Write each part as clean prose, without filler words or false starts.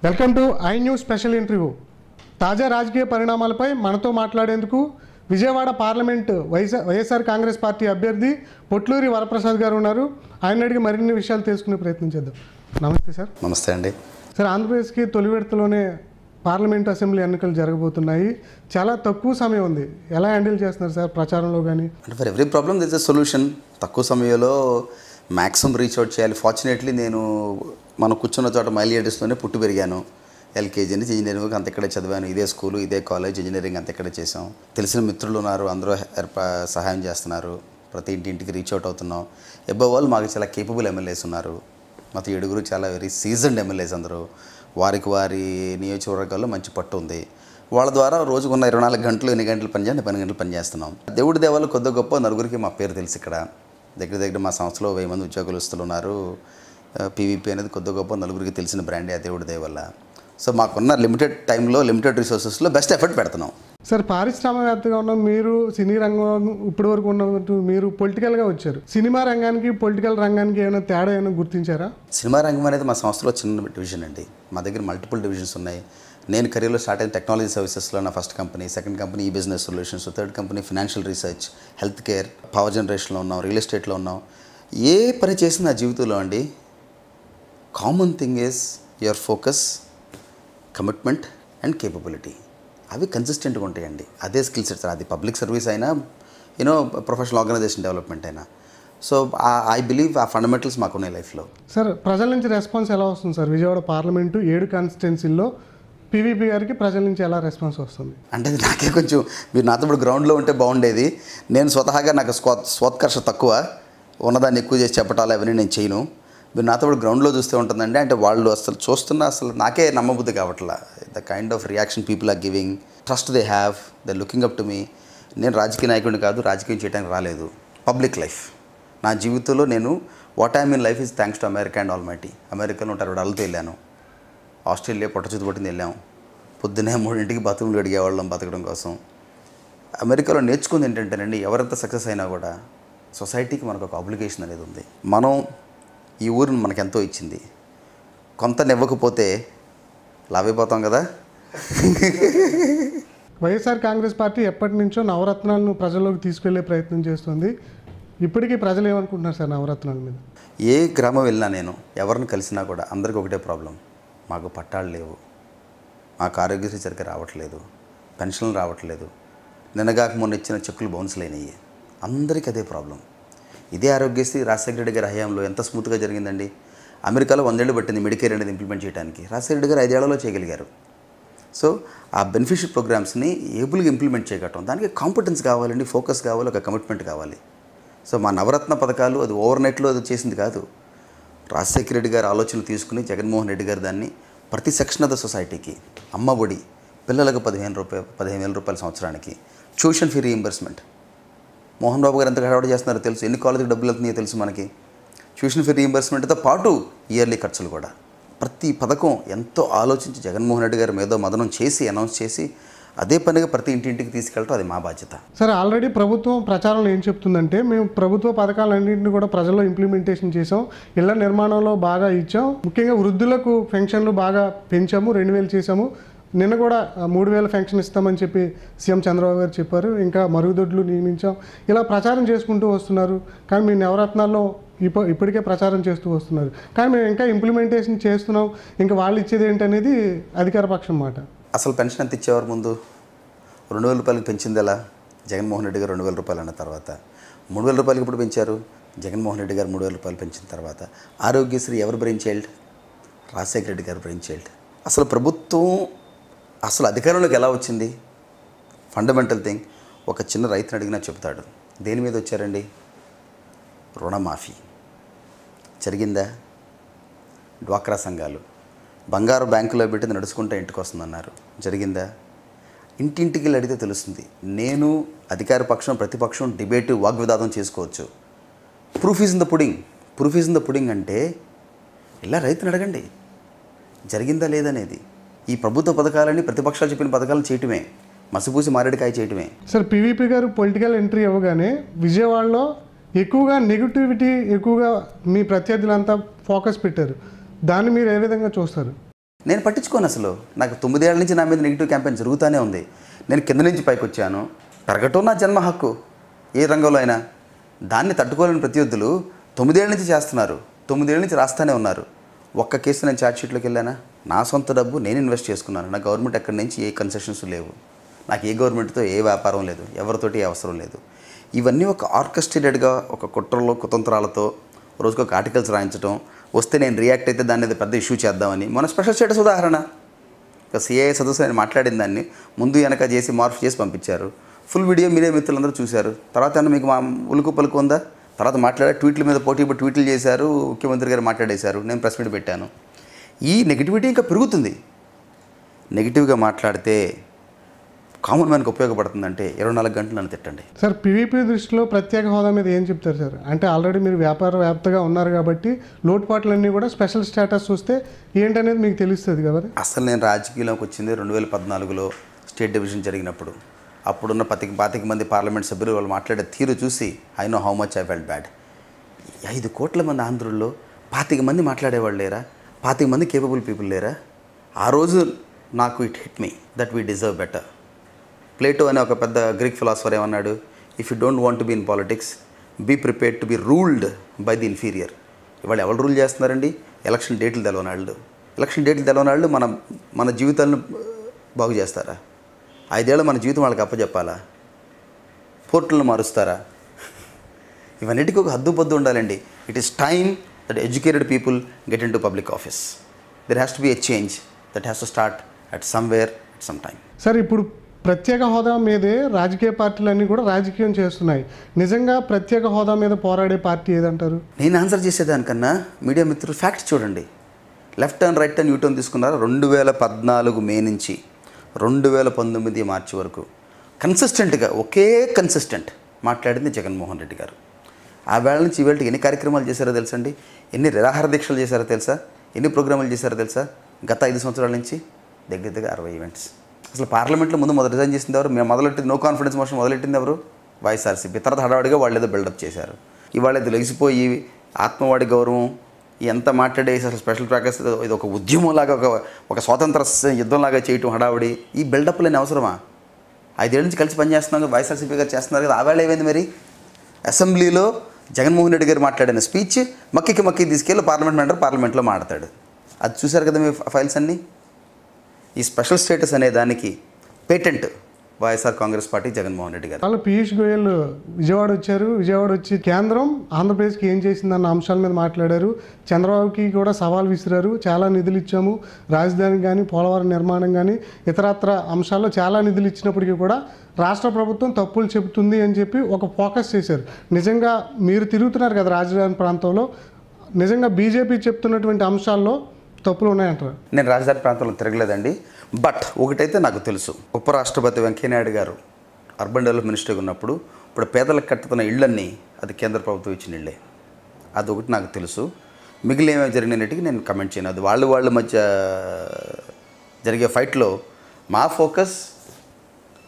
Welcome to I news special interview. తాజా రాజకీయ పరిణామాలపై మనతో మాట్లాడేందుకు విజయవాడ పార్లమెంట్ వైఎస్ఆర్ కాంగ్రెస్ పార్టీ అభ్యర్థి పొట్లూరి వరప్రసాద్ గారు ఉన్నారు. ఆయన అడిగి మరిన్ని విషయాలు తెలుసుకునే ప్రయత్నం చేద్దాం. నమస్తే సార్. నమస్తే అండి. సార్, ఆంధ్రప్రదేశ్కి తొలి విడతలోనే పార్లమెంట్ అసెంబ్లీ ఎన్నికలు జరగబోతున్నాయి. చాలా తక్కువ సమయం ఉంది. ఎలా హ్యాండిల్ చేస్తున్నారు సార్ ప్రచారంలో కానీ? అంటే for every problem this a solution. తక్కువ సమయంలో మ్యాక్సిమం రీచ్ అవుట్ చేయాలి. ఫార్చునేట్లీ నేను మనం కూర్చున్న చోట మైలియడస్లోనే పుట్టి పెరిగాను. ఎల్కేజీ నుంచి ఇంజనీరింగ్ అంత ఇక్కడే చదివాను. ఇదే స్కూలు, ఇదే కాలేజ్, ఇంజనీరింగ్ అంత ఇక్కడే చేసాం. తెలిసిన మిత్రులు ఉన్నారు, అందరూ సహాయం చేస్తున్నారు. ప్రతి ఇంటింటికి రీచ్ అవుట్ అవుతున్నాం. అబవ్ ఆల్ మాకు చాలా కేపబుల్ ఎమ్మెల్యేస్ ఉన్నారు. మొత్తం 7 చాలా వెరీ సీజన్డ్ ఎమ్మెల్యేస్. అందరూ వారి నియోజకవర్గాల్లో మంచి పట్టు ఉంది. వాళ్ళ ద్వారా రోజుకున్న 24 గంటలు ఎన్ని గంటలు పనిచేయాలి, 12 గంటలు పనిచేస్తున్నాం. దేవుడి దేవాలు కొద్ది గొప్ప నలుగురికి మా పేరు తెలుసు. ఇక్కడ దగ్గర మా సంస్థలో 1000 మంది ఉద్యోగస్తులు ఉన్నారు. పీవీపీ అనేది కొద్ది గొప్ప నలుగురికి తెలిసిన బ్రాండే ఆ దేవుడి దయ వల్ల. సో మాకున్న లిమిటెడ్ టైంలో, లిమిటెడ్ రిసోర్సెస్లో బెస్ట్ ఎఫర్ట్ పెడుతున్నాం. సార్, పారిశ్రామికవేత్తగా ఉన్న మీరు, సినీ రంగం ఇప్పటి వరకు ఉన్నట్టు మీరు పొలిటికల్గా వచ్చారు. సినిమా రంగానికి పొలిటికల్ రంగానికి ఏమైనా తేడా ఏమైనా గుర్తించారా? సినిమా రంగం అనేది మా సంస్థలో చిన్న డివిజన్ అండి. మా దగ్గర మల్టిపుల్ డివిజన్స్ ఉన్నాయి. నేను కెరీర్లో స్టార్ట్ అయిన టెక్నాలజీ సర్వీసెస్లో నా ఫస్ట్ కంపెనీ, సెకండ్ కంపెనీ ఈ business solutions, third company financial research, health care, power జనరేషన్లో ఉన్నాం, రియల్ ఎస్టేట్లో ఉన్నాం. ఏ పని చేసిన నా జీవితంలో అండి common thing is your focus, commitment and capability. అవి కన్సిస్టెంట్గా ఉంటాయండి. అదే స్కిల్ సెట్స్. అది పబ్లిక్ సర్వీస్ అయినా, ప్రొఫెషనల్ ఆర్గనైజేషన్ డెవలప్మెంట్ అయినా. సో ఐ బిలీవ్ ఆ ఫండమెంటల్స్ మాకున్నాయి లైఫ్లో. సార్, ప్రజల నుంచి రెస్పాన్స్ ఎలా వస్తుంది సార్? విజయవాడ పార్లమెంటు 7 కాన్స్టిట్యున్సీల్లో పీవీపీ గారికి ప్రజల నుంచి ఎలా రెస్పాన్స్ వస్తుంది? అంటే అది నాకే కొంచెం, మీరు నాతో ఇప్పుడు గ్రౌండ్లో ఉంటే బాగుండేది. నేను స్వతహాగా నాకు స్వోత్కర్ష తక్కువ, ఉన్నదాన్ని ఎక్కువ చేసి చెప్పటాలు అవన్నీ నేను చేయను. మీరు నాతో ఇప్పుడు గ్రౌండ్లో చూస్తే ఉంటుందండి. అంటే వాళ్ళు అసలు నాకే నమ్మబుద్ధి కావట్లా. The kind of reaction people are giving, trust they have, they looking up to me. నేను రాజకీయ నాయకుడిని కాదు, రాజకీయం చేయడానికి రాలేదు. పబ్లిక్ లైఫ్ నా జీవితంలో నేను what I'm in life is thanks to America and almighty. అమెరికాలో 160 వెళ్ళాను. ఆస్ట్రేలియా పొట్టచుతు పట్టింది వెళ్ళాం. పొద్దున్నే 3 బాత్రూమ్లు అడిగేవాళ్ళం బతకడం కోసం. అమెరికాలో నేర్చుకుంది ఏంటంటేనండి, ఎవరెంత సక్సెస్ అయినా కూడా సొసైటీకి మనకు ఒక ఆబ్లిగేషన్ అనేది ఉంది. మనం ఈ ఊరిని మనకెంతో ఇచ్చింది, కొంత నివ్వకపోతే లావైపోతాం కదా. వైఎస్ఆర్ కాంగ్రెస్ పార్టీ ఎప్పటి నుంచో నవరత్నాలను ప్రజల్లోకి తీసుకెళ్లే ప్రయత్నం చేస్తుంది. ఇప్పటికీ ప్రజలు ఏమనుకుంటున్నారు సార్ నవరత్నాల మీద? ఏ గ్రామం వెళ్ళినా, నేను ఎవరిని కలిసినా కూడా అందరికీ ఒకటే ప్రాబ్లం. మాకు పట్టాలు లేవు, మాకు ఆరోగ్యశ్రీ సరిగ్గా రావట్లేదు, పెన్షన్లు రావట్లేదు, నిన్నగాక మొన్న ఇచ్చిన చెక్కులు బౌన్స్లు అయినాయి. అందరికీ అదే ప్రాబ్లం. ఇదే ఆరోగ్యశ్రీ రాజశేఖర రెడ్డి గారి హయాంలో ఎంత స్మూత్గా జరిగిందండి. అమెరికాలో 100 ఏళ్ళు పట్టింది మెడికేర్ అనేది ఇంప్లిమెంట్ చేయడానికి. రాజశేఖర రెడ్డి గారు 5 ఏళ్లలో చేయగలిగారు. సో ఆ బెనిఫిషియల్ ప్రోగ్రామ్స్ని ఏబుల్గా ఇంప్లిమెంట్ చేయగటం, దానికి కాంపిటెన్స్ కావాలండి, ఫోకస్ కావాలి, ఒక కమిట్మెంట్ కావాలి. సో మా నవరత్న పథకాలు అది ఓవర్ నైట్లో అది చేసింది కాదు. రాజశేఖర రెడ్డి గారు ఆలోచనలు తీసుకుని జగన్మోహన్ రెడ్డి గారు దాన్ని ప్రతి సెక్షన్ ఆఫ్ ద సొసైటీకి, అమ్మ ఒడి, పిల్లలకు 15,000 రూపాయల సంవత్సరానికి, tuition fee reimbursement. Mohan Babu గారు ఎంత హడావుడి చేస్తున్నారో తెలుసు, ఎన్ని కాలేజీకి డబ్బులు వెళ్తున్నాయో తెలుసు మనకి. ట్యూషన్ ఫీ రీయింబర్స్మెంట్తో పాటు ఇయర్లీ ఖర్చులు కూడా. ప్రతి పథకం ఎంతో ఆలోచించి జగన్మోహన్ రెడ్డి గారు మేధో మదనం చేసి అనౌన్స్ చేసి అదే పనిగా ప్రతి ఇంటింటికి తీసుకెళ్ళటం అది మా బాధ్యత. సరే, ఆల్రెడీ ప్రభుత్వం ప్రచారంలో ఏం చెప్తుందంటే, మేము ప్రభుత్వ పథకాలన్నింటినీ కూడా ప్రజల్లో ఇంప్లిమెంటేషన్ చేసాం, ఇళ్ల నిర్మాణంలో బాగా ఇచ్చాం, ముఖ్యంగా వృద్ధులకు పెన్షన్లు బాగా పెంచాము, 2000 చేసాము, నిన్న కూడా 3000 పెన్షన్ ఇస్తామని చెప్పి సీఎం చంద్రబాబు గారు చెప్పారు, ఇంకా మరుగుదొడ్లు నియమించాం, ఇలా ప్రచారం చేసుకుంటూ వస్తున్నారు. కానీ మీ నవరత్నాల్లో ఇప్పటికే ప్రచారం చేస్తూ వస్తున్నారు, కానీ మేము ఇంకా ఇంప్లిమెంటేషన్ చేస్తున్నాం, ఇంకా వాళ్ళు ఇచ్చేది ఏంటనేది అధికార పక్షం మాట. అసలు పెన్షన్ ఎంత ఇచ్చేవారు ముందు? 2000 రూపాయలకి పెంచింది ఎలా? జగన్మోహన్ రెడ్డి గారు 2000 రూపాయలు అన్న తర్వాత 3000 రూపాయలకి ఇప్పుడు పెంచారు. జగన్మోహన్ రెడ్డి గారు 3000 రూపాయలు పెంచిన తర్వాత ఆరోగ్యశ్రీ ఎవరు బ్రెయిన్ చైల్డ్? రాజశేఖర రెడ్డి గారు బ్రెయిన్ చైల్డ్. అసలు ప్రభుత్వం అసలు అధికారంలోకి ఎలా వచ్చింది? Fundamental thing. ఒక చిన్న రైతుని అడిగినా చెప్తాడు. దేని మీద వచ్చారండి? రుణమాఫీ జరిగిందా? డ్వాక్రా సంఘాలు బంగారు బ్యాంకులో పెట్టి నడుచుకుంటే ఇంటికి వస్తుందన్నారు, జరిగిందా? ఇంటింటికి వెళ్ళి అడిగితే తెలుస్తుంది. నేను అధికార పక్షం, ప్రతిపక్షం డిబేట్, వాగ్వివాదం చేసుకోవచ్చు. Proof is in the pudding. Proof is in the pudding అంటే ఇలా రైతుని అడగండి, జరిగిందా లేదనేది. ఈ ప్రభుత్వ పథకాలని, ప్రతిపక్షాలు చెప్పిన పథకాలను చేయటమే, మసిపూసి మారేడుకాయ చేయటమే. సార్, పీవీపీ గారు పొలిటికల్ ఎంట్రీ ఇవ్వగానే విజయవాడలో ఎక్కువగా నెగిటివిటీ, ఎక్కువగా మీ ప్రత్యర్థులంతా ఫోకస్ పెట్టారు. దాన్ని మీరు ఏ విధంగా చూస్తారు? నేను పట్టించుకోను అసలు. నాకు 9 ఏళ్ల నుంచి నా మీద నెగిటివ్ క్యాంపెయిన్ జరుగుతూనే ఉంది. నేను కింద నుంచి పైకి వచ్చాను. పెరగటం నా జన్మ హక్కు ఏ రంగంలో అయినా. దాన్ని తట్టుకోలేని ప్రత్యర్థులు 9 ఏళ్ల నుంచి చేస్తున్నారు, 9 ఏళ్ల నుంచి రాస్తూనే ఉన్నారు. ఒక్క కేసు నేను ఛార్జ్షీట్లోకి వెళ్ళానా? నా సొంత డబ్బు నేను ఇన్వెస్ట్ చేసుకున్నాను. నా గవర్నమెంట్ ఎక్కడి నుంచి ఏ కన్సెషన్స్ లేవు, నాకు ఏ గవర్నమెంట్తో ఏ వ్యాపారం లేదు, ఎవరితోటి ఏ అవసరం లేదు. ఇవన్నీ ఒక ఆర్కెస్ట్రేటెడ్గా ఒక కుట్రలో కుతంత్రాలతో రోజుకు ఒక ఆర్టికల్స్ రాయించడం, వస్తే నేను రియాక్ట్ అయితే దాన్ని పెద్ద ఇష్యూ చేద్దామని. మన స్పెషల్ స్టేటస్ ఉదాహరణ, ఒక సిఐఏ సదస్సు నేను మాట్లాడిన దాన్ని ముందు వెనక చేసి మార్పు చేసి పంపించారు. ఫుల్ వీడియో మీడియా మిత్రులందరూ చూశారు. తర్వాత ఏమన్నా మీకు మా ఉలుకు పలుకు ఉందా? తర్వాత మాట్లాడే ట్వీట్ల మీద పోటీ ట్వీట్లు చేశారు, ముఖ్యమంత్రి గారు మాట్లాడేశారు, నేను ప్రెస్ మీట్ పెట్టాను. ఈ నెగిటివిటీ ఇంకా పెరుగుతుంది. నెగిటివ్గా మాట్లాడితే కామన్ మ్యాన్కి ఉపయోగపడుతుందంటే 24 గంటలు నన్ను తిట్టండి. సార్, పీవీపీ దృష్టిలో ప్రత్యేక హోదా మీద ఏం చెప్తారు సార్? అంటే ఆల్రెడీ మీరు వ్యాప్తంగా ఉన్నారు కాబట్టి లోటుపాట్లన్నీ కూడా స్పెషల్ స్టేటస్ వస్తే ఏంటనేది మీకు తెలుస్తుంది కదా. అసలు నేను రాజకీయంలోకి వచ్చింది 2014లో స్టేట్ డివిజన్ జరిగినప్పుడు. అప్పుడున్న 25 మంది పార్లమెంట్ సభ్యులు వాళ్ళు మాట్లాడే తీరు చూసి I know how much I felt bad. 5 కోట్ల మంది ఆంధ్రుల్లో 25 మంది మాట్లాడేవాళ్ళు లేరా? 25 మంది కేపబుల్ పీపుల్ లేరా? ఆ రోజు నాకు it hit me that we deserve better. Plato అనే ఒక పెద్ద గ్రీక్ ఫిలాసఫర్ ఏమన్నాడు? If you don't want to be in politics, be prepared to be ruled by the inferior. ఇవాళ ఎవరు రూల్ చేస్తున్నారండి? ఎలక్షన్ డేట్లు తెలవనాళ్ళు. ఎలక్షన్ డేట్లు తెలవనాళ్ళు మన జీవితాలను బాగు చేస్తారా? 5 ఏళ్ళు మన జీవితం వాళ్ళకి అప్పచెప్పాలా? పోర్టులను మారుస్తారా? ఇవన్నిటికీ ఒక హద్దుపద్దు ఉండాలండి. It is time that educated people get in to public office. There has to be a change that has to start at somewhere at some time. Sir, ఇప్పుడు ప్రత్యేక హోదా మీదే రాజకీయ పార్టీలన్నీ కూడా రాజకీయం చేస్తున్నాయి. నిజంగా ప్రత్యేక హోదా మీద పోరాడే పార్టీ ఏదంటారు? నేను ఆన్సర్ చేసేదానికన్నా మీడియా మిత్రులు ఫ్యాక్ట్ చూడండి. Left turn right turn U turn తీసుకున్నారు 2014 మే నుంచి 2019 మార్చి వరకు కన్సిస్టెంట్గా కన్సిస్టెంట్ మాట్లాడింది జగన్మోహన్ రెడ్డి గారు. ఆ వేళ నుంచి ఈ వేళకి ఎన్ని కార్యక్రమాలు చేశారో తెలుసండి? ఎన్ని నిరాహార దీక్షలు చేశారో తెలుసా? ఎన్ని ప్రోగ్రాములు చేశారో తెలుసా? గత 5 సంవత్సరాల నుంచి దగ్గర 60 ఈవెంట్స్. అసలు పార్లమెంట్లో ముందు రిజైన్ చేసింది ఎవరు? మేము మొదలెట్టింది నో కాన్ఫిడెన్స్ మోషన్ మొదలెట్టింది ఎవరు? వైఎస్ఆర్సీపీ. తర్వాత హడావుడిగా వాళ్ళు ఏదో బిల్డప్ చేశారు. ఇవాళ ఇది లెగిసిపోయి ఆత్మవాడి గౌరవం ఎంత మాట్లాడేసి అసలు స్పెషల్ ప్యాకేజ్ ఇది ఒక ఉద్యమంలాగా ఒక స్వాతంత్ర యుద్ధంలాగా చేయటం హడావుడి. ఈ బిల్డప్ లేని అవసరమా? 5 ఏళ్ళ నుంచి కలిసి పనిచేస్తున్నాం, వైఎస్ఆర్సీపీ గారు చేస్తున్నారు కదా. ఆ వేళ ఏమైంది మరి? అసెంబ్లీలో జగన్మోహన్ రెడ్డి గారు మాట్లాడిన స్పీచ్ మక్కి తీసుకెళ్ళి పార్లమెంట్లో మాట్లాడతాడు. అది చూశారు కదా మీ ఫైల్స్ అన్నీ. ఈ స్పెషల్ స్టేటస్ అనే దానికి పేటెంట్ వైఎస్ఆర్ కాంగ్రెస్ పార్టీ జగన్మోహన్ రెడ్డి గారు. వాళ్ళు పీయూష్ గోయల్ విజయవాడ వచ్చారు. విజయవాడ వచ్చి కేంద్రం ఆంధ్రప్రదేశ్కి ఏం చేసిందన్న అంశాల మీద మాట్లాడారు. చంద్రబాబుకి కూడా సవాల్ విసిరారు. చాలా నిధులు ఇచ్చాము, రాజధాని కానీ పోలవరం నిర్మాణం కానీ ఇతరత్ర అంశాల్లో చాలా నిధులు ఇచ్చినప్పటికీ కూడా రాష్ట్ర ప్రభుత్వం తప్పులు చెబుతుంది అని చెప్పి ఒక ఫోకస్ చేశారు. నిజంగా మీరు తిరుగుతున్నారు కదా రాజధాని ప్రాంతంలో, నిజంగా బీజేపీ చెప్తున్నటువంటి అంశాల్లో తప్పులు ఉన్నాయంటారు? నేను రాజధాని ప్రాంతంలో తిరగలేదండి. బట్ ఒకటైతే నాకు తెలుసు, ఉపరాష్ట్రపతి వెంకయ్యనాయుడు గారు అర్బన్ డెవలప్మెంట్ మినిస్టర్గా ఉన్నప్పుడు ఇప్పుడు పేదలకు కట్టుతున్న ఇళ్ళన్నీ అది కేంద్ర ప్రభుత్వం ఇచ్చిన ఇళ్ళే. అదొకటి నాకు తెలుసు. మిగిలిన ఏమేమి జరిగినట్టుగా నేను కమెంట్ చేయను. అది వాళ్ళ మధ్య జరిగే ఫైట్లో మా ఫోకస్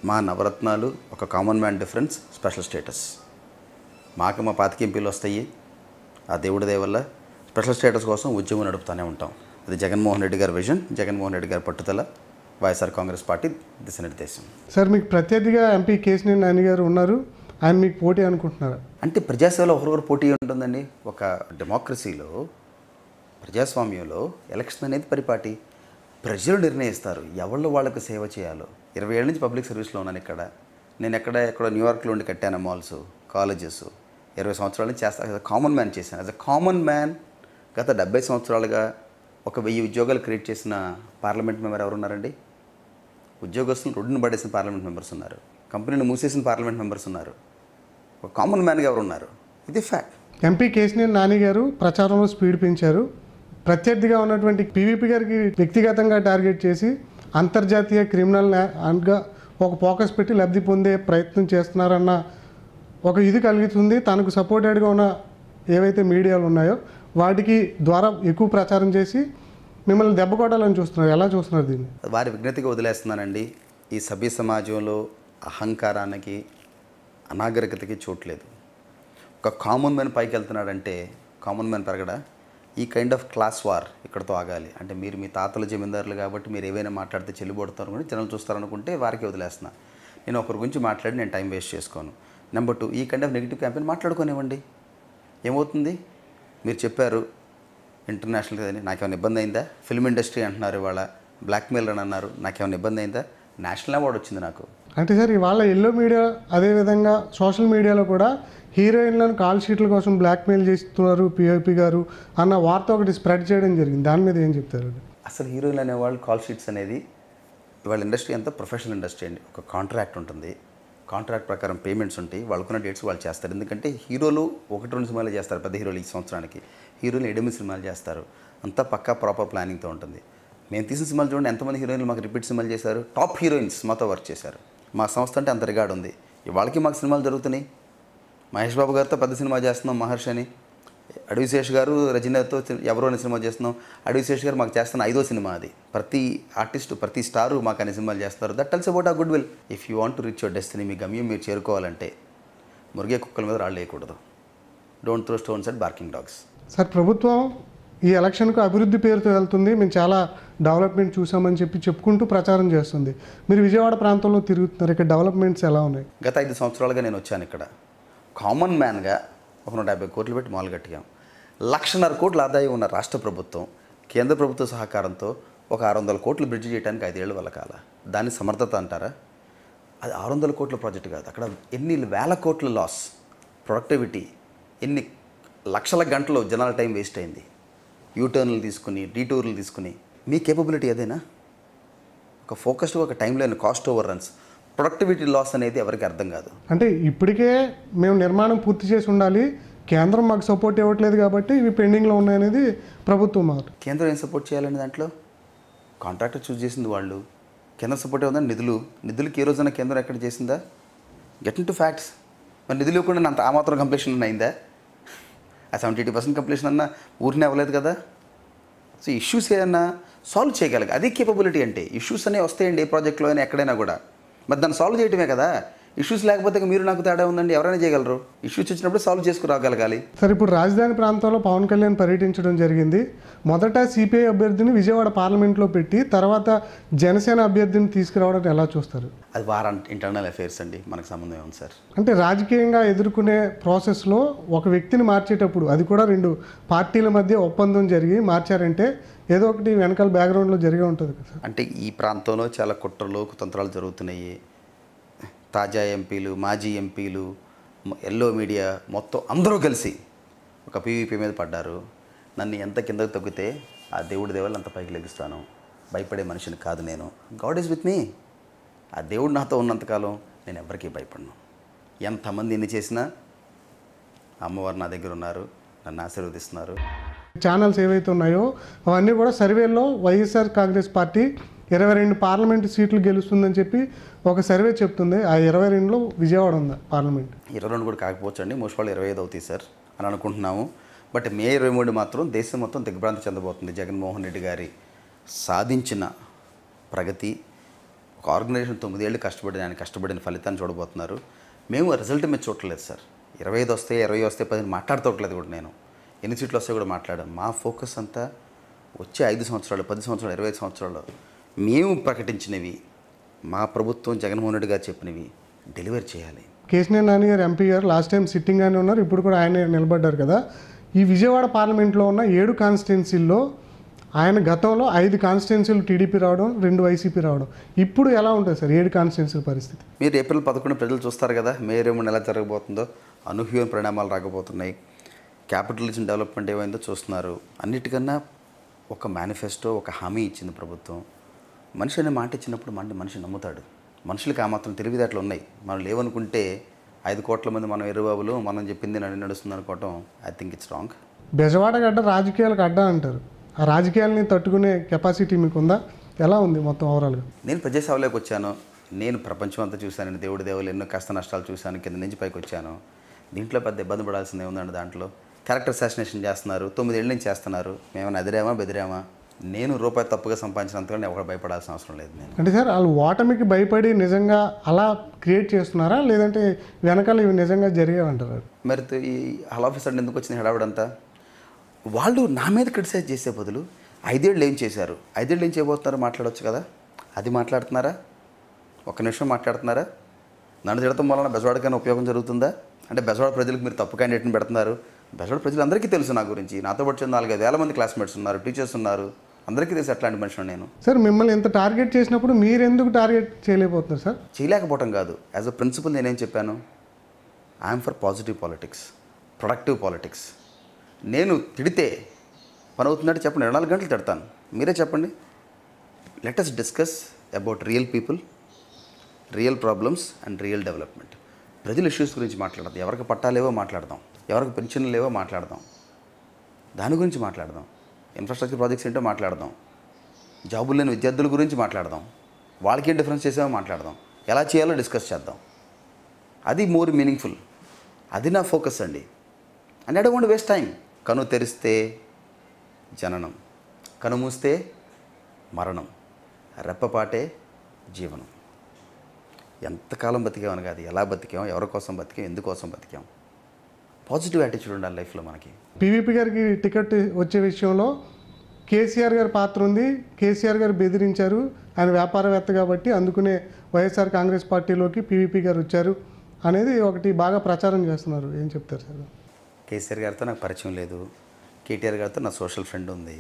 మా నవరత్నాలు, ఒక common man difference, special status. మా 25 ఎంపీలు వస్తాయి. ఆ దేవుడి దయ వల్ల స్పెషల్ స్టేటస్ కోసం ఉద్యమం నడుపుతూనే ఉంటాం. అది జగన్మోహన్ రెడ్డి గారి విజన్, జగన్మోహన్ రెడ్డి గారి పట్టుదల, వైఎస్ఆర్ కాంగ్రెస్ పార్టీ దిశానిర్దేశం. సార్, మీకు ప్రత్యర్థిగా ఎంపీ కేశినేని నాని గారు ఉన్నారు. ఆయన మీకు పోటీ అనుకుంటున్నారా? అంటే ప్రజాసేవలో ఒకరికొకరు పోటీ ఉంటుందండి. ఒక డెమోక్రసీలో, ప్రజాస్వామ్యంలో ఎలక్షన్ అనేది పరిపాటి. ప్రజలు నిర్ణయిస్తారు ఎవళ్ళు వాళ్ళకు సేవ చేయాలో. 20 ఏళ్ళ నుంచి పబ్లిక్ సర్వీస్లో ఉన్నాను. నేను ఎక్కడో న్యూయార్క్లో ఉండి కట్టాను మాల్స్, కాలేజెస్. 20 సంవత్సరాల నుంచి చేస్తాను. కామన్ మ్యాన్ చేశాను. యాజ్ అ కామన్ మ్యాన్ గత 70 సంవత్సరాలుగా ఒక 1000 ఉద్యోగాలు క్రియేట్ చేసిన పార్లమెంట్ మెంబర్ ఎవరున్నారండి? ఉద్యోగస్తులను రోడ్డును పడేసిన పార్లమెంట్ మెంబర్స్ ఉన్నారు. కంపెనీని మూసేసిన పార్లమెంట్ మెంబర్స్ ఉన్నారు. ఒక కామన్ మ్యాన్గా ఎవరు ఉన్నారు? ఇది ఫ్యాక్ట్. ఎంపీ కేశినేని నాని గారు ప్రచారంలో స్పీడ్ పెంచారు. ప్రత్యర్థిగా ఉన్నటువంటి పీవీపీ గారికి వ్యక్తిగతంగా టార్గెట్ చేసి అంతర్జాతీయ క్రిమినల్ గా ఒక ఫోకస్ పెట్టి లబ్ధి పొందే ప్రయత్నం చేస్తున్నారన్న ఒక ఇది కలుగుతుంది. తనకు సపోర్టెడ్గా ఉన్న ఏవైతే మీడియాలు ఉన్నాయో వాటికి ద్వారా ఎక్కువ ప్రచారం చేసి మిమ్మల్ని దెబ్బ కొట్టాలని చూస్తున్నారు. ఎలా చూస్తున్నారు దీన్ని? వారి విజ్ఞతగా వదిలేస్తున్నానండి. ఈ సభ్య సమాజంలో అహంకారానికి, అనాగరికతకి చోట్లేదు. ఒక కామన్ మ్యాన్ పైకి వెళ్తున్నాడంటే కామన్ మ్యాన్ పెరగడా? ఈ కైండ్ ఆఫ్ క్లాస్ వార్ ఇక్కడతో ఆగాలి. అంటే మీరు మీ తాతల జమీందారులు కాబట్టి మీరు ఏవైనా మాట్లాడితే చెల్లిబడతారు అని జనాలు చూస్తారనుకుంటే వారికి వదిలేస్తున్నా. నేను ఒకరి గురించి మాట్లాడి నేను టైం వేస్ట్ చేసుకోను. నెంబర్ 2, ఈ కైండ్ ఆఫ్ నెగిటివ్ క్యాంపెయిన్ మాట్లాడుకోనివ్వండి. ఏమవుతుంది? మీరు చెప్పారు ఇంటర్నేషనల్ కదని, నాకేమైనా ఇబ్బంది అయిందా? ఫిల్మ్ ఇండస్ట్రీ అంటున్నారు, ఇవాళ బ్లాక్మెయిల్ అని అన్నారు, నాకేమైనా ఇబ్బంది అయిందా? నేషనల్ అవార్డు వచ్చింది నాకు. అంటే సార్ ఇవాళ ఎల్లో మీడియా అదేవిధంగా సోషల్ మీడియాలో కూడా హీరోయిన్లను కాల్ షీట్ల కోసం బ్లాక్మెయిల్ చేస్తున్నారు పిఐపి గారు అన్న వార్త ఒకటి స్ప్రెడ్ చేయడం జరిగింది. దాని మీద ఏం చెప్తారు? అసలు హీరోయిన్లు అనేవాళ్ళు కాల్ షీట్స్ అనేది ఇవాళ ఇండస్ట్రీ అంతా ప్రొఫెషనల్ ఇండస్ట్రీ అండి. ఒక కాంట్రాక్ట్ ఉంటుంది, కాంట్రాక్ట్ ప్రకారం పేమెంట్స్ ఉంటాయి, వాళ్ళకున్న డేట్స్ వాళ్ళు చేస్తారు. ఎందుకంటే హీరోలు 1-2 సినిమాలు చేస్తారు, పెద్ద హీరోలు ఈ సంవత్సరానికి, హీరోలు 7 సినిమాలు చేస్తారు. అంతా పక్కా ప్రాపర్ ప్లానింగ్తో ఉంటుంది. మేము తీసిన సినిమాలు చూడండి, ఎంతమంది హీరోయిన్లు మాకు రిపీట్ సినిమాలు చేశారు, టాప్ హీరోయిన్స్ మాతో వర్క్ చేశారు. మా సంస్థ అంటే అంత రికార్డు ఉంది. వాళ్ళకి మాకు సినిమాలు జరుగుతున్నాయి. మహేష్ బాబు గారితో పెద్ద సినిమా చేస్తున్నాం, మహర్షి అని. అడవిశేష్ గారు రజనీతో ఎవరో అనే సినిమా చేస్తున్నాం. అడవిశేష్ గారు మాకు చేస్తున్న 5వ సినిమా అది. ప్రతి ఆర్టిస్టు, ప్రతి స్టారు మాకు అనే సినిమాలు చేస్తారు. That tells about a good will. If you want to reach your destiny, మీ గమ్యం మీరు చేరుకోవాలంటే మురిగే కుక్కల మీద రాళ్ళు వేయకూడదు. Don't throw stones at barking dogs. Sir ప్రభుత్వం ఈ ఎలక్షన్కు అభివృద్ధి పేరుతో వెళ్తుంది, మేము చాలా డెవలప్మెంట్ చూసామని చెప్పుకుంటూ ప్రచారం చేస్తుంది. మీరు విజయవాడ ప్రాంతంలో తిరుగుతున్నారు, ఇక్కడ డెవలప్మెంట్స్ ఎలా ఉన్నాయి? గత 5 సంవత్సరాలుగా నేను వచ్చాను. ఇక్కడ కామన్ మ్యాన్గా ఒక 150 కోట్లు పెట్టి మాలు కట్టాం. 1,50,000 కోట్ల ఆదాయం ఉన్న రాష్ట్ర ప్రభుత్వం కేంద్ర ప్రభుత్వ సహకారంతో ఒక 600 కోట్లు బ్రిడ్జ్ చేయడానికి 5 ఏళ్ళు వల్ల కాల. దాన్ని సమర్థత అంటారా? అది 600 కోట్ల ప్రాజెక్టు కాదు. అక్కడ ఎన్ని వేల కోట్ల లాస్, ప్రొడక్టివిటీ, ఎన్ని లక్షల గంటలు జనాల టైం వేస్ట్ అయింది. యూటర్న్లు తీసుకుని, డీటూర్లు తీసుకుని. మీ కేపబిలిటీ అదేనా? ఒక ఫోకస్డ్గా ఒక timeline, cost overruns, productivity loss అనేది ఎవరికి అర్థం కాదు. అంటే ఇప్పటికే మేము నిర్మాణం పూర్తి చేసి ఉండాలి, కేంద్రం మాకు సపోర్ట్ ఇవ్వట్లేదు కాబట్టి ఇవి పెండింగ్లో ఉన్నాయనేది ప్రభుత్వం మాట. కేంద్రం ఏం సపోర్ట్ చేయాలని దాంట్లో కాంట్రాక్టర్ చూస్ చేసింది వాళ్ళు. కేంద్రం సపోర్ట్ ఏముందని నిధులకి ఏ రోజున కేంద్రం ఎక్కడ చేసిందా? Get in to facts. మరి నిధులు ఇవ్వకుండా అంత ఆ మాత్రం కంప్లీషన్ అయిందా? ఆ 70-80% కంప్లీషన్ అన్నా ఊరినే అవ్వలేదు కదా. సో ఇష్యూస్ ఏదన్నా సాల్వ్ చేయగలగా, అది కేపబిలిటీ అంటే. ఇష్యూస్ అనేవి వస్తాయండి ఏ ప్రాజెక్ట్లో అయినా, ఎక్కడైనా కూడా. మరి దాన్ని సాల్వ్ చేయటమే కదా. ఇష్యూస్ లేకపోతే మీరు నాకు తేడా ఉందండి, ఎవరైనా చేయగలరు. ఇష్యూస్ వచ్చినప్పుడు సాల్వ్ చేసుకురాగలగాలి. సార్ ఇప్పుడు రాజధాని ప్రాంతంలో పవన్ కళ్యాణ్ పర్యటించడం జరిగింది. మొదట సిపిఐ అభ్యర్థిని విజయవాడ పార్లమెంట్లో పెట్టి తర్వాత జనసేన అభ్యర్థిని తీసుకురావడం ఎలా చూస్తారు? అది వారి ఇంటర్నల్ అఫైర్స్ అండి, మనకు సంబంధం ఏముంది సార్? అంటే రాజకీయంగా ఎదుర్కొనే ప్రాసెస్లో ఒక వ్యక్తిని మార్చేటప్పుడు, అది కూడా 2 పార్టీల మధ్య ఒప్పందం జరిగి మార్చారంటే ఏదో ఒకటి వెనకాల బ్యాక్గ్రౌండ్లో జరిగే ఉంటుంది కదా. అంటే ఈ ప్రాంతంలో చాలా కుట్రలు, కుతంత్రాలు జరుగుతున్నాయి. తాజా ఎంపీలు, మాజీ ఎంపీలు, ఎల్లో మీడియా మొత్తం అందరూ కలిసి ఒక పీవీపీ మీద పడ్డారు. నన్ను ఎంత కిందకు తగ్గితే ఆ దేవుడి దేవాళ్ళు అంత పైకి లెగుస్తాను. భయపడే మనిషిని కాదు నేను. God is with me. ఆ దేవుడు నాతో ఉన్నంతకాలం నేను ఎవరికీ భయపడను. ఎంతమంది ఎన్ని చేసినా అమ్మవారు నా దగ్గర ఉన్నారు, నన్ను ఆశీర్వదిస్తున్నారు. ఛానల్స్ ఏవైతే ఉన్నాయో అవన్నీ కూడా సర్వేలో వైఎస్ఆర్ కాంగ్రెస్ పార్టీ 22 పార్లమెంటు సీట్లు గెలుస్తుందని చెప్పి ఒక సర్వే చెప్తుంది. ఆ 22లో విజయవాడ ఉందా పార్లమెంట్? 22 కూడా కాకపోవచ్చు అండి, మోస్ట్ వాళ్ళు 25 అవుతాయి సార్ అని అనుకుంటున్నాము. బట్ మే 23 మాత్రం దేశం మొత్తం దిగ్భ్రాంతి చెందబోతుంది. జగన్మోహన్ రెడ్డి గారి సాధించిన ప్రగతి, ఒక ఆర్గనైజేషన్ 9 ఏళ్ళు ఆయన కష్టపడిన ఫలితాన్ని చూడబోతున్నారు. మేము రిజల్ట్ మీద చూడట్లేదు సార్. 25 వస్తాయి, 20 వస్తాయి, 10 మాట్లాడుకోవట్లేదు కూడా. నేను ఎన్ని సీట్లు వస్తాయి కూడా మాట్లాడాం. మా ఫోకస్ అంతా వచ్చే 5 సంవత్సరాలు, 10 సంవత్సరాలు, 25 సంవత్సరాలు మేము ప్రకటించినవి, మా ప్రభుత్వం జగన్మోహన్ రెడ్డి గారు చెప్పినవి డెలివరీ చేయాలి. కేసీఆర్ నాని గారు ఎంపీ గారు లాస్ట్ టైం సిట్టింగ్గానే ఉన్నారు, ఇప్పుడు కూడా ఆయన నిలబడ్డారు కదా. ఈ విజయవాడ పార్లమెంట్లో ఉన్న 7 కాన్స్టిట్యున్సీల్లో ఆయన గతంలో 5 కాన్స్టిట్యున్సీలు టీడీపీ రావడం, 2 వైసీపీ రావడం. ఇప్పుడు ఎలా ఉంటుంది సార్ 7 కాన్స్టిట్యున్సీల పరిస్థితి? మీరు ఏప్రిల్ 11 ప్రజలు చూస్తారు కదా, మే 23 ఎలా జరగబోతుందో. అనూహ్యమైన పరిణామాలు రాకపోతున్నాయి. క్యాపిటలిజం డెవలప్మెంట్ ఏమైందో చూస్తున్నారు. అన్నిటికన్నా ఒక మేనిఫెస్టో, ఒక హామీ ఇచ్చింది ప్రభుత్వం. మనిషి అనే మాట ఇచ్చినప్పుడు మనిషి నమ్ముతాడు. మనుషులకి ఆ మాత్రం తెలివితేటలు ఉన్నాయి. మనం లేవనుకుంటే 5 కోట్ల మంది మనం ఎర్రబాబులు, మనం చెప్పింది నడుస్తుంది అనుకోవటం, I think it's wrong. Bezawada గడ్డ రాజకీయాలకు అడ్డా అంటారు. ఆ రాజకీయాలని తట్టుకునే కెపాసిటీ మీకుందా? ఎలా ఉంది మొత్తం ఓవరాల్గా? నేను ప్రజాసేవలోకి వచ్చాను. నేను ప్రపంచం అంతా చూశాను. దేవుడి దేవుళ్ళు ఎన్నో కష్ట నష్టాలు చూశాను. కింద నుంచి పైకి వచ్చాను. దీంట్లో పెద్ద ఇబ్బంది పడాల్సిందే ఉందండి. దాంట్లో క్యారెక్టర్ అసాసినేషన్ చేస్తున్నారు. 9 ఏళ్ళ నుంచి చేస్తున్నారు. మేమైనా ఎదిరామా బెదిరామా? నేను రూపాయి తప్పుగా సంపాదించినంతగా ఎవరు భయపడాల్సిన అవసరం లేదు. నేను అంటే సార్ వాళ్ళు ఓటమికి భయపడి నిజంగా అలా క్రియేట్ చేస్తున్నారా, లేదంటే వెనకాల ఇవి నిజంగా జరిగేవంటారు? మరి ఈ హల్ ఆఫీసర్ ఎందుకు వచ్చింది హడావిడంతా? వాళ్ళు నా మీద క్రిటిసైజ్ చేసే బదులు 5 ఏళ్ళు ఏం చేశారు, 5 ఏళ్ళు ఏం చేయబోతున్నారో మాట్లాడవచ్చు కదా. అది మాట్లాడుతున్నారా? ఒక్క నిమిషం మాట్లాడుతున్నారా? నన్ను తిడతాం వలన బెజవాడకైనా ఉపయోగం జరుగుతుందా? అంటే బెజవాడ ప్రజలకు మీరు తప్పు క్యాండిడేట్ని పెడుతున్నారు. బెజవాడ ప్రజలందరికీ తెలుసు నా గురించి. నాతో పాటు 4-5 వేల మంది క్లాస్మేట్స్ ఉన్నారు, టీచర్స్ ఉన్నారు, అందరికీ తెలుసు ఎట్లాంటి మనిషిని నేను. సార్ మిమ్మల్ని ఎంత టార్గెట్ చేసినప్పుడు మీరు ఎందుకు టార్గెట్ చేయలేకపోతున్నారు సార్? చేయలేకపోవటం కాదు, యాజ్ అ ప్రిన్సిపల్ నేనేం చెప్పాను, I'm for positive politics, productive politics. నేను తిడితే పని అవుతుందంటే చెప్పండి, 24 గంటలు తిడతాను. మీరే చెప్పండి. Let us discuss about real people, real problems and real development. ప్రజల ఇష్యూస్ గురించి మాట్లాడదాం. ఎవరికి పట్టాలేవో మాట్లాడదాం, ఎవరికి పెన్షన్లు లేవో మాట్లాడదాం, దాని గురించి మాట్లాడదాం. ఇన్ఫ్రాస్ట్రక్చర్ ప్రాజెక్ట్స్ ఏంటో మాట్లాడదాం, జాబులు లేని విద్యార్థుల గురించి మాట్లాడదాం, వాళ్ళకి ఏం డిఫరెన్స్ చేసామో మాట్లాడదాం, ఎలా చేయాలో డిస్కస్ చేద్దాం. అది మోర్ మీనింగ్ఫుల్. అది నా ఫోకస్ అండి. And I don't want waste time. కను తెరిస్తే జననం, కను మూస్తే మరణం, రెప్పపాటే జీవనం. ఎంతకాలం బతికామని కాదు, ఎలా బతికాం, ఎవరి కోసం బతికాం, ఎందుకోసం బతికాం. పాజిటివ్ యాటిట్యూడ్ ఉండాలి లైఫ్లో మనకి. పీవీపీ గారికి టికెట్ వచ్చే విషయంలో కేసీఆర్ గారి పాత్ర ఉంది. కేసీఆర్ గారు బెదిరించారు, ఆయన వ్యాపారవేత్త కాబట్టి అందుకునే వైఎస్ఆర్ కాంగ్రెస్ పార్టీలోకి పీవీపీ గారు వచ్చారు అనేది ఒకటి బాగా ప్రచారం చేస్తున్నారు. ఏం చెప్తారు సార్? కేసీఆర్ గారితో నాకు పరిచయం లేదు, కేటీఆర్ గారితో నా సోషల్ ఫ్రెండ్ ఉంది.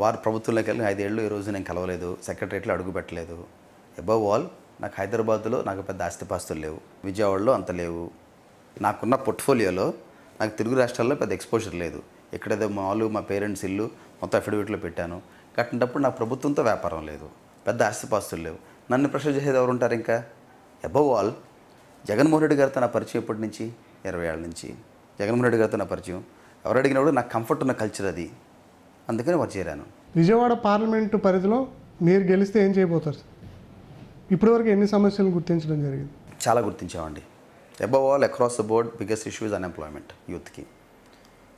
వారు ప్రభుత్వంలోకి వెళ్ళి 5 ఏళ్ళు ఈ రోజు నేను కలవలేదు, సెక్రటరియట్లో అడుగు పెట్టలేదు. అబవ్ ఆల్ నాకు హైదరాబాద్లో నాకు పెద్ద ఆస్తిపాస్తులు లేవు, విజయవాడలో అంత లేవు. నాకున్న పోర్ట్ఫోలియోలో నాకు తెలుగు రాష్ట్రాల్లో పెద్ద ఎక్స్పోజర్ లేదు. ఇక్కడేదో మా పేరెంట్స్ ఇల్లు మొత్తం అఫిడవిట్లో పెట్టాను. కట్టినప్పుడు నాకు ప్రభుత్వంతో వ్యాపారం లేదు, పెద్ద ఆస్తిపాస్తులు లేవు. నన్ను ప్రెషర్ చేసేది ఎవరు ఉంటారు ఇంకా? అబవ్ ఆల్ జగన్మోహన్ రెడ్డి గారితో నా పరిచయం ఎప్పటి నుంచి? 20 ఏళ్ళ నుంచి జగన్మోహన్ రెడ్డి గారితో నా పరిచయం. ఎవరు అడిగినప్పుడు నాకు కంఫర్ట్ ఉన్న కల్చర్ అది, అందుకని వారు చేరాను. విజయవాడ పార్లమెంటు పరిధిలో మీరు గెలిస్తే ఏం చేయబోతారు సార్? ఇప్పటివరకు ఎన్ని సమస్యలు గుర్తించడం జరిగింది? చాలా గుర్తించామండి. Above all across the board biggest issue is unemployment. యూత్కి,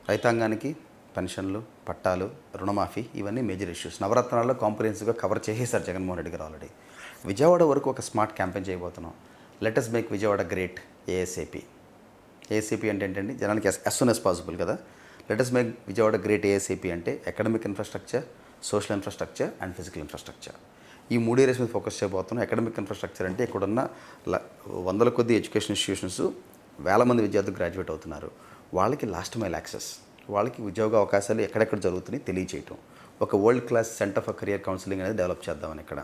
రైతాంగానికి పెన్షన్లు, పట్టాలు, రుణమాఫీ, ఇవన్నీ మేజర్ ఇష్యూస్. నవరత్నాల్లో కాంప్రిహెన్సివ్గా కవర్ చేసేసారు జగన్మోహన్ రెడ్డి గారు ఆల్రెడీ. విజయవాడ వరకు ఒక స్మార్ట్ క్యాంపెయిన్ చేయబోతున్నాం. Let us make Vijayawada great ASAP. ASAP అంటే ఏంటండి? జనానికి as soon as పాసిబుల్ కదా. Let us make Vijayawada great ASAP అంటే academic infrastructure, social infrastructure and physical infrastructure. ఈ 3 ఏరియాస్ మీద ఫోకస్ చేయబోతున్నాం. అకాడమిక్ ఇన్ఫ్రాస్ట్రక్చర్ అంటే ఇక్కడున్న వందల కొద్ది ఎడ్యుకేషన్ ఇన్స్టిట్యూషన్స్, వేల మంది విద్యార్థులు గ్రాడ్యుయేట్ అవుతున్నారు. వాళ్ళకి లాస్ట్ మైల్ యాక్సెస్, వాళ్ళకి ఉద్యోగ అవకాశాలు ఎక్కడెక్కడ జరుగుతున్నాయి తెలియచేయటం. ఒక world class centre for career counselling అనేది డెవలప్ చేద్దామని ఇక్కడ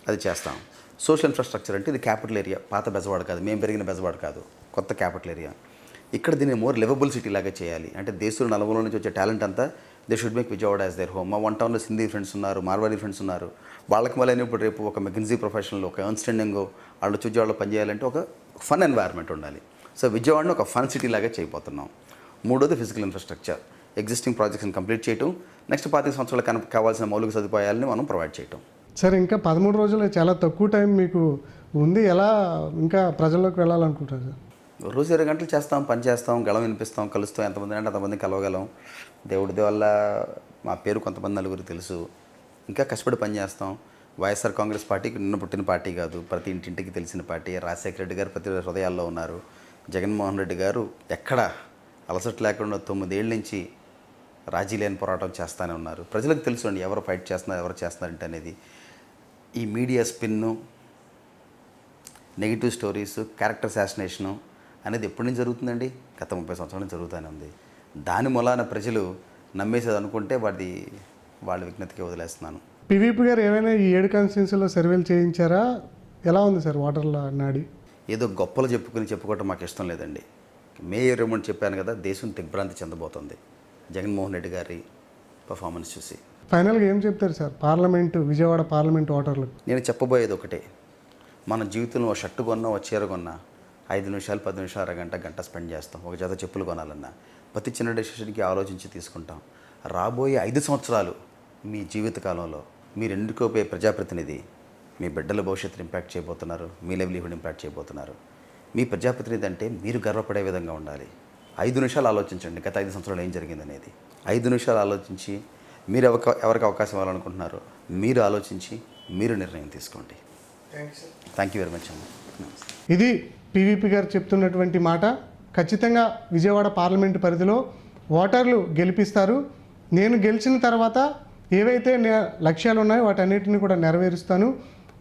అది చేస్తాం. సోషల్ ఇన్ఫ్రాస్ట్రక్చర్ అంటే ఇది క్యాపిటల్ ఏరియా, పాత బెజవాడ కాదు, మేము పెరిగిన బెజవాడ కాదు, కొత్త క్యాపిటల్ ఏరియా. ఇక్కడ దీన్ని మోర్ లివబుల్ సిటీ లాగా చేయాలి. అంటే దేశంలో నలుమూల నుంచి వచ్చే టాలెంట్ అంతా they should make Vijayawada as their home. మా 1 టౌన్లో సింధీ ఫ్రెండ్స్ ఉన్నారు, మార్వాడి ఫ్రెండ్స్ ఉన్నారు. వాళ్ళకి మళ్ళీ ఇప్పుడు రేపు ఒక మెకిన్సీ ప్రొఫెషనల్, ఒక ఎర్న్‌స్టండ్ వాళ్ళు వచ్చి విజయవాడలో పనిచేయాలంటే ఒక ఫన్ ఎన్వైర్న్మెంట్ ఉండాలి. సో విజయవాడను ఒక ఫన్ సిటీ లాగా చేయబోతున్నాం. 3వది ఫిజికల్ ఇన్ఫ్రాస్ట్రక్చర్, ఎగ్జిస్టింగ్ ప్రాజెక్ట్స్ని కంప్లీట్ చేయటం, నెక్స్ట్ 25 సంవత్సరాలకు కావాల్సిన మౌలిక సదుపాయాలని మనం ప్రొవైడ్ చేయటం. సార్ ఇంకా 13 రోజులు చాలా తక్కువ టైం మీకు ఉంది. ఎలా ఇంకా ప్రజల్లోకి వెళ్ళాలనుకుంటారు సార్? రోజు 20 గంటలు చేస్తాం, పని చేస్తాం, గళం వినిపిస్తాం, కలుస్తాం. ఎంతమంది అంటే అంతమంది కలవగలం. దేవుడి వల్ల మా పేరు కొంతమంది నలుగురు తెలుసు. ఇంకా కష్టపడి పని చేస్తాం. వైఎస్ఆర్ కాంగ్రెస్ పార్టీకి నిన్న పుట్టిన పార్టీ కాదు, ప్రతి ఇంటింటికి తెలిసిన పార్టీ. రాజశేఖర రెడ్డి గారు ప్రతి హృదయాల్లో ఉన్నారు. జగన్మోహన్ రెడ్డి గారు ఎక్కడ అలసట లేకుండా 9 ఏళ్ళ నుంచి రాజీ లేని పోరాటం చేస్తూనే ఉన్నారు. ప్రజలకు తెలుసు అండి ఎవరు ఫైట్ చేస్తున్నారు, ఎవరు చేస్తున్నారంటే అనేది. ఈ media spin, negative stories, character assassination అనేది ఎప్పటి నుంచి జరుగుతుందండి? గత 30 సంవత్సరాల నుంచి జరుగుతూనే ఉంది. దాని మూలాన ప్రజలు నమ్మేసేది అనుకుంటే వాళ్ళ విజ్ఞతకి వదిలేస్తున్నాను. పీవీపీ గారు ఏమైనా ఈ 7 కాన్స్టిట్యున్సీలో సర్వేలు చేయించారా? ఎలా ఉంది సార్ వాటర్ల నాడి? ఏదో గొప్పలు చెప్పుకోవటం మాకు ఇష్టం లేదండి. మే 23 చెప్పాను కదా, దేశం దిగ్భ్రాంతి చెందబోతుంది జగన్మోహన్ రెడ్డి గారి పర్ఫార్మెన్స్ చూసి. ఫైనల్గా ఏం చెప్తారు సార్ విజయవాడ పార్లమెంట్ ఓటర్లకు? నేను చెప్పబోయేది ఒకటే, మన జీవితంలో ఒక షర్టు కొన్నా, ఒక చీర కొన్నా 5 నిమిషాలు, 10 నిమిషాలు, అరగంట, గంట స్పెండ్ చేస్తాం. ఒక జత చెప్పులు కొనాలన్నా ప్రతి చిన్న డెసిషన్కి ఆలోచించి తీసుకుంటాం. రాబోయే 5 సంవత్సరాలు మీ జీవితకాలంలో మీరు ఎన్నుకోపోయే ప్రజాప్రతినిధి మీ బిడ్డల భవిష్యత్తును ఇంపాక్ట్ చేయబోతున్నారు, మీ లైవ్లీహుడ్ ఇంపాక్ట్ చేయబోతున్నారు. మీ ప్రజాప్రతినిధి అంటే మీరు గర్వపడే విధంగా ఉండాలి. 5 నిమిషాలు ఆలోచించండి గత 5 సంవత్సరాలు ఏం జరిగిందనేది. 5 నిమిషాలు ఆలోచించి మీరు ఎవరికి అవకాశం ఇవ్వాలనుకుంటున్నారో మీరు ఆలోచించి మీరు నిర్ణయం తీసుకోండి. థ్యాంక్ యూ వెరీ మచ్ అమ్మ. ఇది పీవీపీ గారు చెప్తున్నటువంటి మాట. ఖచ్చితంగా విజయవాడ పార్లమెంటు పరిధిలో ఓటర్లు గెలిపిస్తారు. నేను గెలిచిన తర్వాత ఏవైతే లక్ష్యాలు ఉన్నాయో వాటన్నిటిని కూడా నెరవేరుస్తాను.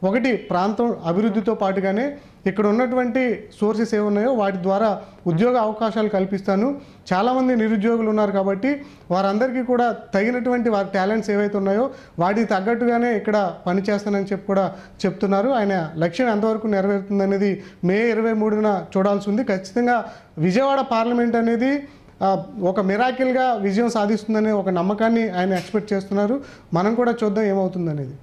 ఒకటి, ప్రాంతం అభివృద్ధితో పాటుగానే ఇక్కడ ఉన్నటువంటి సోర్సెస్ ఏమున్నాయో వాటి ద్వారా ఉద్యోగ అవకాశాలు కల్పిస్తాను. చాలామంది నిరుద్యోగులు ఉన్నారు కాబట్టి వారందరికీ కూడా తగినటువంటి వారి టాలెంట్స్ ఏవైతే ఉన్నాయో వాటికి తగ్గట్టుగానే ఇక్కడ పనిచేస్తానని చెప్పి కూడా చెప్తున్నారు. ఆయన లక్ష్యం ఎంతవరకు నెరవేరుతుందనేది మే 23న చూడాల్సి ఉంది. ఖచ్చితంగా విజయవాడ పార్లమెంట్ అనేది ఒక మిరాకిల్గా విజయం సాధిస్తుందనే ఒక నమ్మకాన్ని ఆయన ఎక్స్పెక్ట్ చేస్తున్నారు. మనం కూడా చూద్దాం ఏమవుతుందనేది.